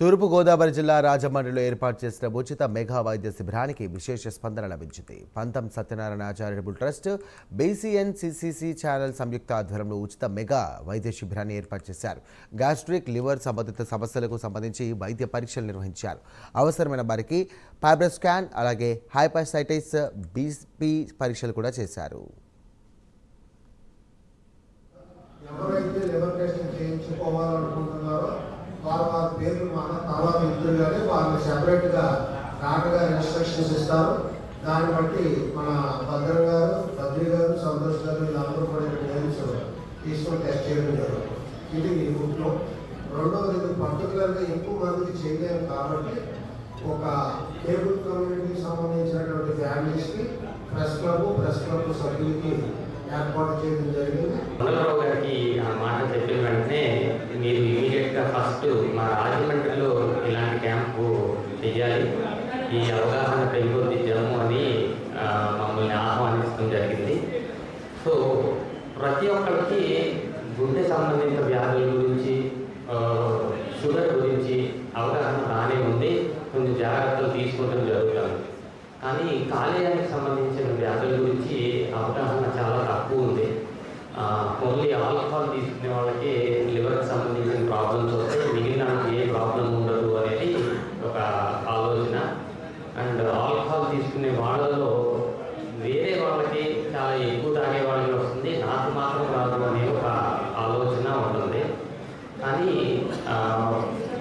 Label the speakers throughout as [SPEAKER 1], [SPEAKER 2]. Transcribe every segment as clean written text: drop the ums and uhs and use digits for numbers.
[SPEAKER 1] తూర్పుగోదావరి జిల్లా రాజమండ్రిలో ఏర్పాటు చేసిన ఉచిత మెగా వైద్య శిబిరానికి విశేష స్పందన లభించింది. Pantham Satyanarayana charitable trust, BCN CCC channel సంయుక్త ఆధ్వర్యంలో ఉచిత మెగా వైద్య శిబిరాన్ని ఏర్పాటు చేశారు. గ్యాస్ట్రిక్, లివర్ సంబంధిత సమస్యలకు సంబంధించి వైద్య పరీక్షలు నిర్వహించారు. అవసరమైన వారికి ఫైబ్రస్ స్కాన్, అలాగే హైపసైటిస్, బీపీ పరీక్షలు కూడా చేశారు.
[SPEAKER 2] వారి పేర్లు మన తర్వాత ఇద్దరు కానీ వాళ్ళని సెపరేట్గా డాక్టర్గా ఇన్స్ట్రక్షన్స్ ఇస్తారు. దాన్ని బట్టి మన భద్ర గారు సంతోష్ గారు వీళ్ళందరూ కూడా నేమ్స్ తీసుకొని టెస్ట్ చేయడం జరుగుతుంది. ఇది ఈ గ్రూప్లో. రెండవది, ఇది పర్టికులర్గా ఎక్కువ మందికి చేయలేము కాబట్టి ఒక కేబుల్ కమ్యూనిటీకి సంబంధించినటువంటి ఫ్యామిలీస్కి ప్రెస్ క్లబ్ సభ్యులకి ఏర్పాటు చేయడం జరిగింది.
[SPEAKER 3] మంగళరావు గారికి ఆ మాట చెప్పిన వెంటనే మీరు ఇమీడియట్గా ఫస్ట్ మా రాజమండ్రిలో ఇలాంటి క్యాంపు చేయాలి, ఈ అవగాహన పెంపొందించడము అని మమ్మల్ని ఆహ్వానించడం జరిగింది. సో ప్రతి ఒక్కరికి గుండె సంబంధిత వ్యాధుల గురించి, షుగర్ గురించి అవగాహన బాగానే ఉంది, కొంచెం జాగ్రత్తలు తీసుకోవడం జరుగుతుంది. కానీ కాలేయానికి సంబంధించిన వ్యాధుల గురించి అవగాహన చాలా తక్కువ ఉంది. ఓన్లీ ఆల్కహాల్ తీసుకునే వాళ్ళకి లివర్కి సంబంధించిన ప్రాబ్లమ్స్ వస్తే మిగిలిన ఏ ప్రాబ్లం ఉండదు అనేది ఒక ఆలోచన. అండ్ ఆల్కహాల్ తీసుకునే వాళ్ళలో వేరే వాళ్ళకి చాలా ఎక్కువ తాగే వాళ్ళకి వస్తుంది, నాకు మాత్రం రాదు అనే ఒక ఆలోచన ఉంటుంది. కానీ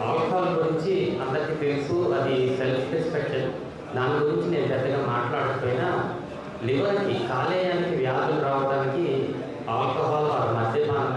[SPEAKER 3] ఆల్కహాల్ గురించి అందరికీ తెలుసు, అది సెల్ఫ్ రెస్పెక్టెడ్. దాని గురించి నేను పెద్దగా మాట్లాడకపోయినా లివర్కి, కాలేయానికి వ్యాధులు రావడానికి ఆల్కహాల్ మద్యపానం